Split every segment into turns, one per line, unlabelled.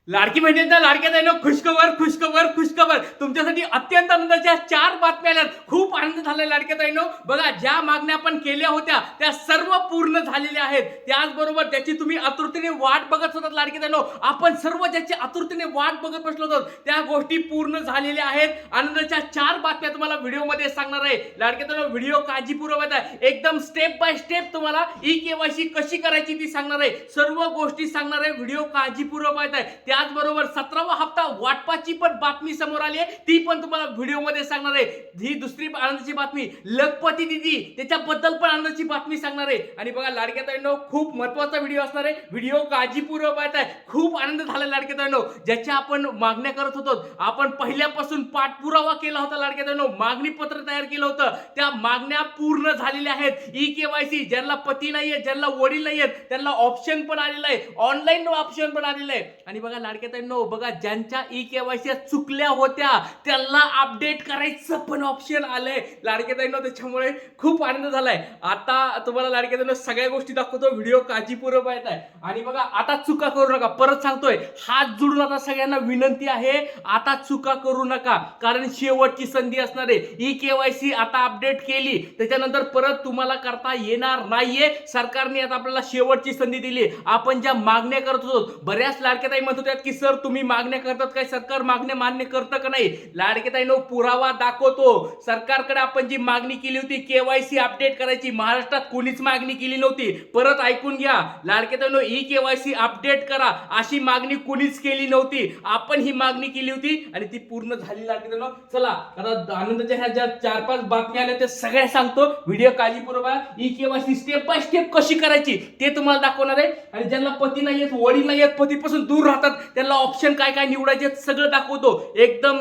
लाडकी बहिणींना लाडक्या ताईंनो खुशखबर खुशखबर खुशखबर तुमच्यासाठी अत्यंत आनंदाच्या 4 बातम्या आल्यात. खूप आनंद झाला लाडक्या ताईंनो. बघा, ज्या मागण्या आपण केल्या होत्या त्या सर्व पूर्ण झालेल्या आहेत. त्याचबरोबर ज्याची तुम्ही आतुरतेने वाट बघत होतात लाडक्या ताईंनो, आपण सर्व ज्याची आतुरतेने वाट बघत बसलो होतो त्या गोष्टी पूर्ण झालेल्या आहेत. आनंदाच्या 4 बातम्या तुम्हाला व्हिडिओमध्ये सांगणार आहे लाडक्या ताईंनो. व्हिडिओ काळजीपूर्वक आहे, एकदम स्टेप बाय स्टेप तुम्हाला ई-केवायसी कशी करायची ती सांगणार आहे. सर्व गोष्टी सांगणार आहे. व्हिडिओ काळजीपूर्वक आहे. त्याचबरोबर 17वा हप्ता वाटपाची पण बातमी समोर आली आहे, ती पण तुम्हाला व्हिडिओमध्ये सांगणार आहे. ही दुसरी आनंदाची बातमी, लखपती दीदी त्याच्याबद्दल पण आनंदाची बातमी सांगणार आहे. आणि बघा लाडक्या ताईंनो, खूप महत्त्वाचा व्हिडिओ असणार आहे. व्हिडिओ काळजीपूर्वक पाहताय. खूप आनंद झाला लाडक्या ताईंनो. ज्याच्या आपण मागण्या करत होतो, आपण पहिल्यापासून पाठपुरावा केला होता लाडक्या ताईंनो, मागणी पत्र तयार केलं होतं. त्या मागण्या पूर्ण झालेल्या आहेत. ई-केवायसी ज्यांना पती नाहीये, ज्यांना वडील नाहीयेत, त्यांना ऑप्शन पण आलेलं आहे, ऑनलाईन ऑप्शन पण आलेलं आहे. आणि बघा लाडक्या ताईंनो, बघा ज्यांच्या ई-केवायसी चुकल्या होत्या त्यांना अपडेट करायचं पण ऑप्शन आलंय लाडक्या ताईंनो. त्याच्यामुळे खूप आनंद झालाय. आता तुम्हाला लाडक्या ताईंनो सगळ्या गोष्टी दाखवतो. व्हिडिओ काळजीपूर्वक पाहताय. आणि बघा, आता चुका करू नका. परत सांगतोय, हात जोडून आता सगळ्यांना विनंती आहे, आता चुका करू नका, कारण शेवटची संधी असणार आहे. ई-केवायसी आता अपडेट केली त्याच्यानंतर परत तुम्हाला करता येणार नाहीये. सरकारने आता आपल्याला शेवटची संधी दिली. आपण ज्या मागण्या करत होतो, बऱ्याच लाडक्या ताई म्हणत होत्या की सर तुम्ही मागण्या करतात काय, सरकार मागण्या मान्य करतं का नाही. लाडक्या ताईंनो, पुरावा दाखवतो. सरकारकडे आपण जी मागणी केली होती केवायसी अपडेट करायची, महाराष्ट्रात कोणीच मागणी केली नव्हती. परत ऐकून घ्या लाडक्या ताईंनो, ई-केवायसी अपडेट करा अशी मागणी कोणीच केली नव्हती. आपण ही मागणी केली होती आणि ती पूर्ण झाली लाडक्या ताईंनो. चला आता आनंदाच्या ह्या ज्या 4-5 बातम्या आल्या त्या सगळ्या सांगतो. व्हिडिओ काळजीपूर्वक. ई-केवायसी स्टेप बाय स्टेप कशी करायची ते तुम्हाला दाखवणार आहे. आणि ज्यांना पती नाहीयेत, वडील नाहीयेत, पतीपासून दूर राहतात, त्यांना ऑप्शन काय काय निवडायचे सगळं दाखवतो. एकदम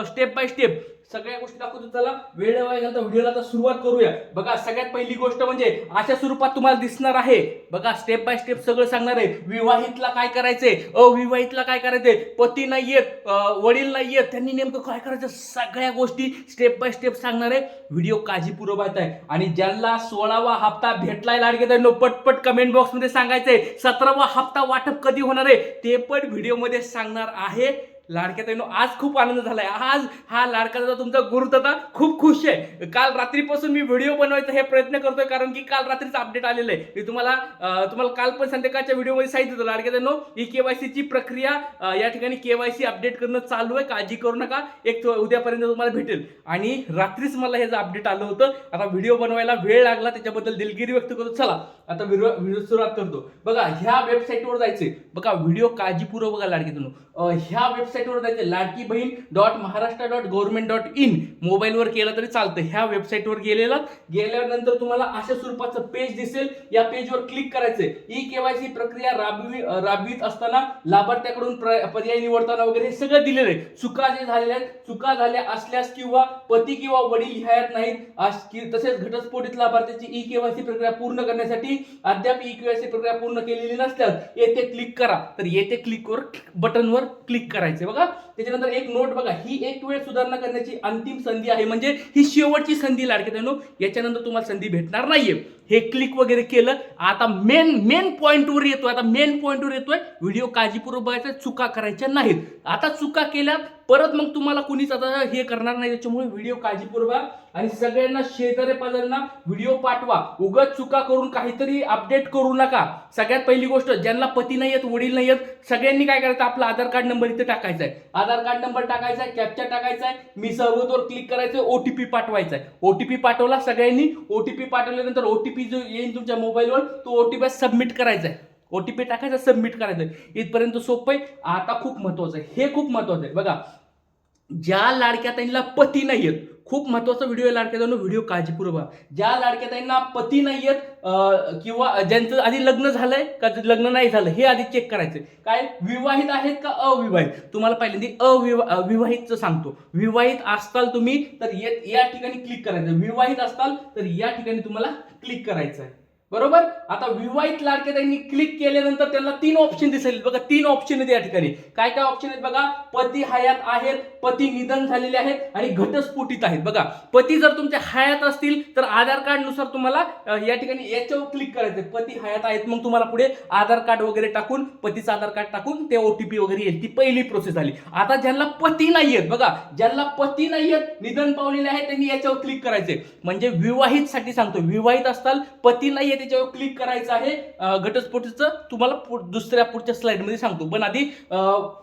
स्टेप बाय स्टेप सगळ्या गोष्टी दाखवतो. चला वेळ वाया घालता व्हिडिओला आता सुरुवात करूया. बघा, सगळ्यात पहिली गोष्ट म्हणजे अशा स्वरूपात तुम्हाला दिसणार आहे. बघा, स्टेप बाय स्टेप सगळं सांगणार आहे. विवाहितला काय करायचंय, अविवाहितला काय करायचंय, पती नाहीयेत, वडील नाहीयेत, त्यांनी नेमकं काय करायचं, सगळ्या गोष्टी स्टेप बाय स्टेप सांगणार आहे. व्हिडिओ काळजीपूर्वक आहे. आणि ज्यांना 16वा हप्ता भेटलाय लाडके ताईंनो, पटपट कमेंट बॉक्स मध्ये सांगायचंय 17वा हप्ता वाटप कधी होणार आहे ते पण व्हिडिओ मध्ये सांगणार आहे. लाडक्या ताईंनो, आज खूप आनंद झालाय. आज हा लाडका दादा तुमचा गुरुदादा खूप खुश आहे. काल रात्रीपासून मी व्हिडिओ बनवायचा हे प्रयत्न करतोय, कारण की काल रात्रीच अपडेट आलेलं आहे. मी तुम्हाला काल पण संध्याकाळच्या व्हिडिओमध्ये सांगितलं होतं लाडक्या ताईंनो, ई-केवायसी ची प्रक्रिया या ठिकाणी केवायसी अपडेट करणं चालू आहे. काळजी करू नका, एक उद्यापर्यंत तुम्हाला भेटेल. आणि रात्रीच मला ह्याचं अपडेट आलं होतं. आता व्हिडिओ बनवायला वेळ लागला, त्याच्याबद्दल दिलगिरी व्यक्त करतो. चला आता व्हिडिओ सुरुवात करतो. बघा, ह्या वेबसाईटवर जायचंय. बघा, व्हिडिओ काळजीपूर्वक बघा लाडकी ताईंनो. ह्या वेबसाईटवर जायचं, ladkibhin.maharashtra.government.in. मोबाईलवर केलं तरी चालतं. ह्या वेबसाईटवर गेल्यानंतर तुम्हाला अशा स्वरूपाचं पेज दिसेल. या पेजवर क्लिक करायचंय. ई-केवायसी प्रक्रिया राबवित असताना लाभार्थ्याकडून पर्याय निवडताना वगैरे हे सगळं दिलेलं आहे. चुका जे झालेल्या आहेत, चुका झाल्या असल्यास किंवा पती किंवा वडील ह्यात नाहीत, तसेच घटस्फोटित लाभार्थ्याची ई-केवायसी प्रक्रिया पूर्ण करण्यासाठी अद्याप ई-केवायसी प्रक्रिया पूर्ण केलेली नसल्यास येथे क्लिक करा. तर येथे क्लिकवर बटनवर क्लिक करायचे. बघा, त्याच्यानंतर एक नोट बघा, ही एक वेळ सुधारणा करण्याची अंतिम संधी आहे, म्हणजे ही शेवटची संधी लाडके ताईंनो, याच्यानंतर तुम्हाला संधी भेटणार नाहीये. हे क्लिक वगैरे केलं. आता मेन पॉइंटवर येतोय. व्हिडिओ काळजीपूर्वक बघायचा, चुका करायच्या नाहीत. आता चुका केल्या परत मग तुम्हाला कुणीच आता हे करणार नाही. त्याच्यामुळे व्हिडिओ काळजीपूर्वक आणि सगळ्यांना शेजारी पाजाऱ्यांना व्हिडिओ पाठवा. उगाच चुका करून काहीतरी अपडेट करू नका. सगळ्यात पहिली गोष्ट, ज्यांना पती नाहीयेत, वडील नाहीयेत, सगळ्यांनी काय करायचं, आपला आधार कार्ड नंबर इथे टाकायचा आहे. आधार कार्ड नंबर टाकायचा आहे, कॅप्चा टाकायचा आहे, मी सर्ववर क्लिक करायचं, ओटीपी पाठवायचा आहे. ओटीपी पाठवला सगळ्यांनी. ओटीपी पाठवल्यानंतर ओटीपी जो येईल तुमच्या मोबाईलवर, तो ओटीपी सबमिट करायचा आहे. ओटीपी टाकायचा, सबमिट करायचं. इथपर्यंत सोपं आहे. आता खूप महत्वाचं आहे, हे खूप महत्वाचं आहे. बघा, ज्या लाडक्या ताईंना पती नाहीयेत, खूप महत्वाचा व्हिडिओ आहे लाडक्या ताईंनो, व्हिडिओ काळजीपूर्वक. ज्या लाडक्या ताईंना पती नाहीयेत किंवा ज्यांचं आधी लग्न झालंय का लग्न नाही झालं हे आधी चेक करायचं. काय विवाहित आहेत का अविवाहित, तुम्हाला पहिल्यांदा अविवाहितचं सांगतो. विवाहित असताल तुम्ही तर या ठिकाणी क्लिक करायचं. विवाहित असताल तर या ठिकाणी तुम्हाला क्लिक करायचं आहे. बरोबर. आता विवाहित लाडके त्यांनी क्लिक केल्यानंतर त्यांना 3 ऑप्शन दिसेल बघा. 3 ऑप्शन आहेत या ठिकाणी. काय काय ऑप्शन आहेत बघा. पती हयात आहेत, पती निधन झालेले आहेत आणि घटस्फोटित आहेत. बघा, पती जर तुमच्या हयात असतील तर आधार कार्ड नुसार तुम्हाला या ठिकाणी याच्यावर क्लिक करायचं. पती हयात आहेत मग तुम्हाला पुढे आधार कार्ड वगैरे टाकून, पतीचं आधार कार्ड टाकून ते OTP वगैरे येईल. ती पहिली प्रोसेस झाली. आता ज्यांना पती नाहीयेत बघा, ज्यांना पती नाहीयेत, निधन पावलेले आहेत, त्यांनी याच्यावर क्लिक करायचे. म्हणजे विवाहित साठी सांगतो, विवाहित असताल, पती नाहीये, त्याच्यावर क्लिक करायचं आहे. घटस्फोटीचं तुम्हाला दुसऱ्या पुढच्या स्लाइड मध्ये सांगतो. पण आधी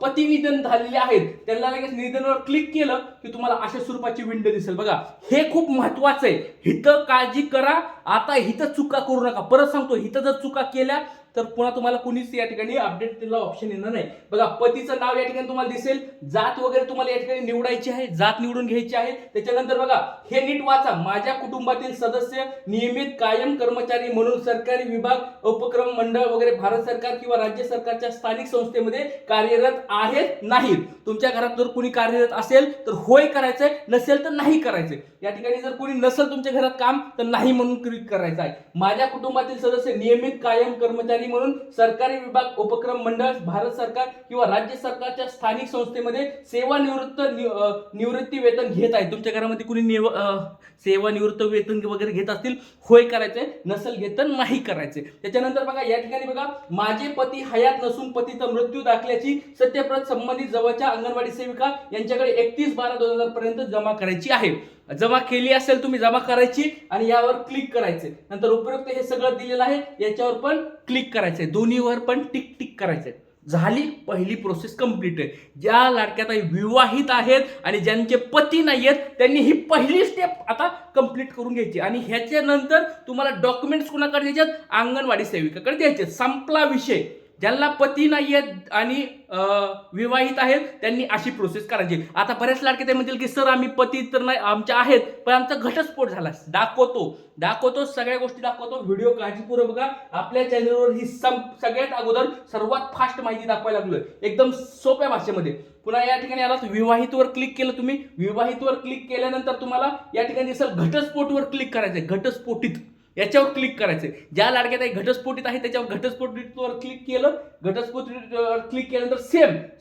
पती निधन झालेले आहेत त्यांना लगेच निधनवर क्लिक केलं की तुम्हाला अशा स्वरूपाची विंडो दिसेल. बघा, हे खूप महत्वाचं आहे. हिथं काळजी करा. आता हिथं चुका करू नका. परत सांगतो, हिथं जर चुका केल्या तर पुन्हा तुम्हाला कुणीच या ठिकाणी अपडेट दिला ऑप्शन येणार नाही. बघा, पतीचं नाव या ठिकाणी तुम्हाला दिसेल. जात वगैरे तुम्हाला या ठिकाणी निवडायची आहे, जात निवडून घ्यायची आहे. त्याच्यानंतर बघा, हे नीट वाचा. माझ्या कुटुंबातील सदस्य नियमित कायम कर्मचारी म्हणून सरकारी विभाग, उपक्रम, मंडळ वगैरे भारत सरकार किंवा राज्य सरकारच्या स्थानिक संस्थेमध्ये कार्यरत आहेत नाहीत. तुमच्या घरात जर कोणी कार्यरत असेल तर होय करायचंय, नसेल तर नाही करायचंय. या ठिकाणी जर कोणी नसेल तुमच्या घरात काम तर नाही म्हणून क्लिक करायचं आहे. माझ्या कुटुंबातील सदस्य नियमित कायम कर्मचारी म्हणून सरकारी विभाग, उपक्रम, मंडळ भारत सरकार किंवा राज्य सरकारच्या स्थानिक संस्थेमध्ये निवृत्ती वेतन घेत आहे. तुमच्या घरामध्ये कुणी सेवानिवृत्त वेतन वगैरे घेत असतील, होय करायचंय, नसेल घेत तर नाही करायचे. त्याच्यानंतर बघा, या ठिकाणी बघा, माझे पती हयात नसून पतीचा मृत्यू दाखल्याची सत्यप्रत संबंधित जवळच्या अंगणवाडी सेविका यांच्याकडे 31/12/2000 पर्यंत जमा करायची आहे. जमा केली असेल तुम्ही, जमा करायची आणि यावर क्लिक करायचे. नंतर उपयुक्त हे सगळं दिलेलं आहे, याच्यावर पण क्लिक करायचंय. दोन्हीवर पण टिक टिक करायचंय. झाली पहिली प्रोसेस कंप्लीट आहे. ज्या लाडक्याताई विवाहित आहेत आणि ज्यांचे पती नाहीयेत त्यांनी ही पहिली स्टेप आता कंप्लीट करून घ्यायची. आणि ह्याच्यानंतर तुम्हाला डॉक्युमेंट्स कुणाकडे द्यायचे? अंगणवाडी सेविकाकडे द्यायचे. संपला विषय. ज्यांना पती नाहीयेत आणि विवाहित आहेत त्यांनी अशी प्रोसेस करायची. आता बऱ्याच लाडके ते म्हणतील की सर आम्ही पती तर नाही आमच्या आहेत, पण आमचा घटस्फोट झाला. दाखवतो सगळ्या गोष्टी दाखवतो. व्हिडिओ काळजीपूर्वक बघा. आपल्या चॅनलवर ही सगळ्यात अगोदर सर्वात फास्ट माहिती दाखवायला लागलोय, एकदम सोप्या भाषेमध्ये. पुन्हा या ठिकाणी आला विवाहितवर क्लिक केलं तुम्ही. विवाहितवर क्लिक केल्यानंतर तुम्हाला या ठिकाणी दिसेल घटस्फोटवर क्लिक करायचंय. घटस्फोटित याच्यावर क्लिक करायचंय. ज्या लाडक्यात घटस्फोटित आहे त्याच्यावर घटस्फोटितवर क्लिक केलं. घटस्फोटितवर क्लिक केल्यानंतर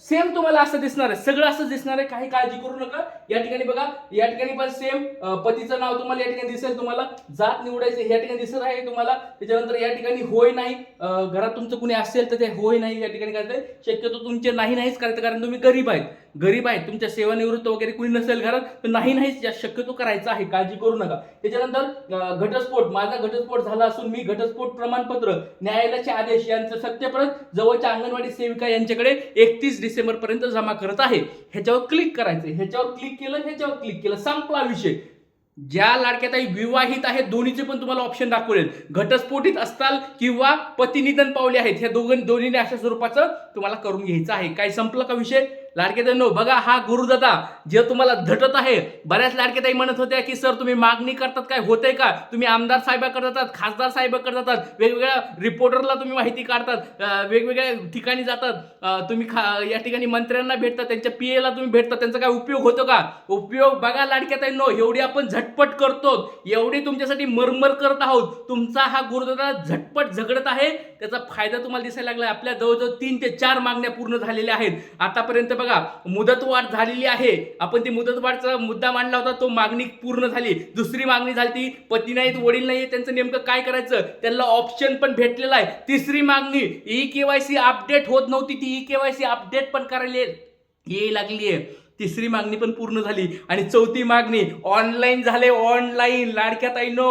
सेम तुम्हाला असं दिसणार आहे. सगळं असं दिसणार आहे, काही काळजी करू नका. या ठिकाणी बघा, या ठिकाणी पण सेम पतीचं नाव तुम्हाला या ठिकाणी दिसेल. तुम्हाला जात निवडायचं या ठिकाणी दिसत आहे तुम्हाला. त्याच्यानंतर या ठिकाणी होय नाही, घरात तुमचं कुणी असेल तर ते होय नाही या ठिकाणी करायचंय. शक्यतो तुमचे नाहीच करायचं, कारण तुम्ही गरीब आहेत. तुमच्या सेवानिवृत्त वगैरे कुणी नसेल घरात तर नाहीच शक्यतो करायचं आहे. काळजी करू नका. त्याच्यानंतर घटस्फोट, माझा घटस्फोट झाला असून मी घटस्फोट प्रमाणपत्र, न्यायालयाचे आदेश यांचं सत्यप्रत जवळच्या अंगणवाडी सेविका यांच्याकडे 31 डिसेंबर पर्यंत जमा करत आहे. ह्याच्यावर क्लिक करायचं. ह्याच्यावर क्लिक केलं, संपला विषय. ज्या लाडक्याताई विवाहित आहेत दोन्हीचे पण तुम्हाला ऑप्शन दाखवले. घटस्फोटित असताल किंवा पती निधन पावले आहेत, ह्या दोन्हीने अशा स्वरूपाचं तुम्हाला करून घ्यायचं आहे. काय संपलं का विषय? लाडकेताईंनो बघा, हा गुरुदादा जे तुम्हाला झटत आहे. बऱ्याच लाडकेताई म्हणत होत्या की सर तुम्ही मागणी करतात, काय होतंय का? तुम्ही आमदार साहेबाकडे जातात, खासदार साहेबाकडे जातात, वेगवेगळ्या रिपोर्टरला तुम्ही माहिती काढतात, वेगवेगळ्या ठिकाणी जातात, तुम्ही या ठिकाणी मंत्र्यांना भेटतात, त्यांच्या PA ला तुम्ही भेटतात, त्यांचा काय उपयोग होतो का? उपयोग बघा लाडकेताईंनो, एवढी आपण झटपट करतो, एवढी तुमच्यासाठी मरमर करत आहोत. तुमचा हा गुरुदादा झटपट झगडत आहे, त्याचा फायदा तुम्हाला दिसायला लागला. आपल्या जवळजवळ 3 ते 4 मागण्या पूर्ण झालेल्या आहेत आतापर्यंत. बघा, मुदतवाढ झालेली आहे. आपण ती मुदतवाढचा मुद्दा मांडला होता, तो मागणी पूर्ण झाली. दुसरी मागणी झाली ती पती नाहीत, वडील नाही, त्यांचं नेमकं काय करायचं, त्यांना ऑप्शन पण भेटलेला आहे. तिसरी मागणी EKYC अपडेट होत नव्हती, ती EKYC अपडेट पण करायला यायला लागली आहे. तिसरी मागणी पण पूर्ण झाली. आणि चौथी मागणी ऑनलाईन झाले. ऑनलाईन लाडक्याताईंनो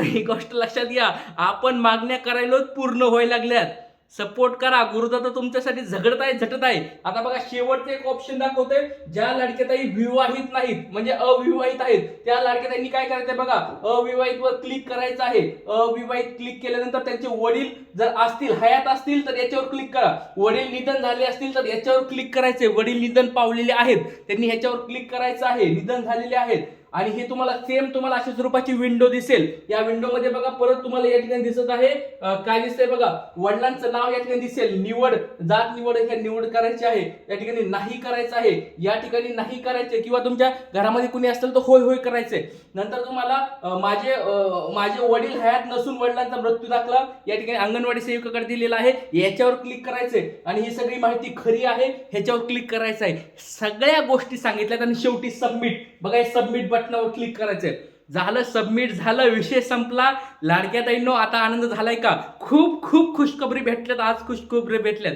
ही गोष्ट लक्षात घ्या. आपण मागण्या करायला पूर्ण व्हायला लागल्यात. सपोर्ट करा. गुरुदादा तुमच्यासाठी झटत आहे. आता बघा, शेवटचं एक ऑप्शन दाखवतोय. ज्या लाडक्याताई विवाहित नाहीत म्हणजे अविवाहित आहेत, त्या लाडक्याताईंनी काय करायचंय बघा, अविवाहित वर क्लिक करायचं आहे. अविवाहित क्लिक केल्यानंतर त्यांचे वडील जर असतील, हयात असतील तर याच्यावर क्लिक करा. वडील निधन झाले असतील तर याच्यावर क्लिक करायचंय. वडील निधन पावलेले आहेत त्यांनी ह्याच्यावर क्लिक करायचं आहे. निधन झालेले आहेत. आणि हे तुम्हाला सेम तुम्हाला अशा स्वरूपाची विंडो दिसेल. या विंडो मध्ये बघा परत तुम्हाला या ठिकाणी दिसत आहे काय दिसतंय बघा, वडिलांचं नाव या ठिकाणी दिसेल. निवड, जात निवड निवड करायची आहे, या ठिकाणी नाही करायचं आहे, या ठिकाणी नाही करायचे, किंवा तुमच्या घरामध्ये कुणी असेल तर होय होय करायचंय. नंतर तुम्हाला माझे वडील हयात नसून वडिलांचा मृत्यू दाखला या ठिकाणी अंगणवाडी सेविकाकडे दिलेला आहे, याच्यावर क्लिक करायचंय आणि ही सगळी माहिती खरी आहे ह्याच्यावर क्लिक करायचं आहे. सगळ्या गोष्टी सांगितल्यात आणि शेवटी सबमिट, बघा सबमिट बटनावर क्लिक करायचंय. झालं, सबमिट झालं, विषय संपला. लाडक्या ताईंनो आता आनंद झालाय का? खूप खूप खुशखबरी भेटल्यात आज, खुशखबरी भेटल्यात.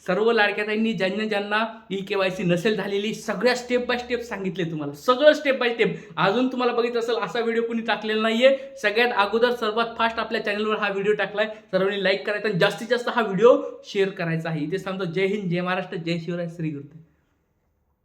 सर्व लाडक्या ताईंनी ज्यांना ज्यांना KYC नसेल झालेली सगळ्या स्टेप बाय स्टेप सांगितले तुम्हाला, सगळं स्टेप बाय स्टेप. अजून तुम्हाला बघित असेल असा व्हिडिओ कोणी टाकलेला नाहीये. सगळ्यात अगोदर सर्वात फास्ट आपल्या चॅनलवर हा व्हिडिओ टाकलाय. सर्वांनी लाईक करायचा आणि जास्तीत जास्त हा व्हिडिओ शेअर करायचा आहे. इथे सांगतो जय हिंद, जय महाराष्ट्र, जय शिवराय, श्री गुरु.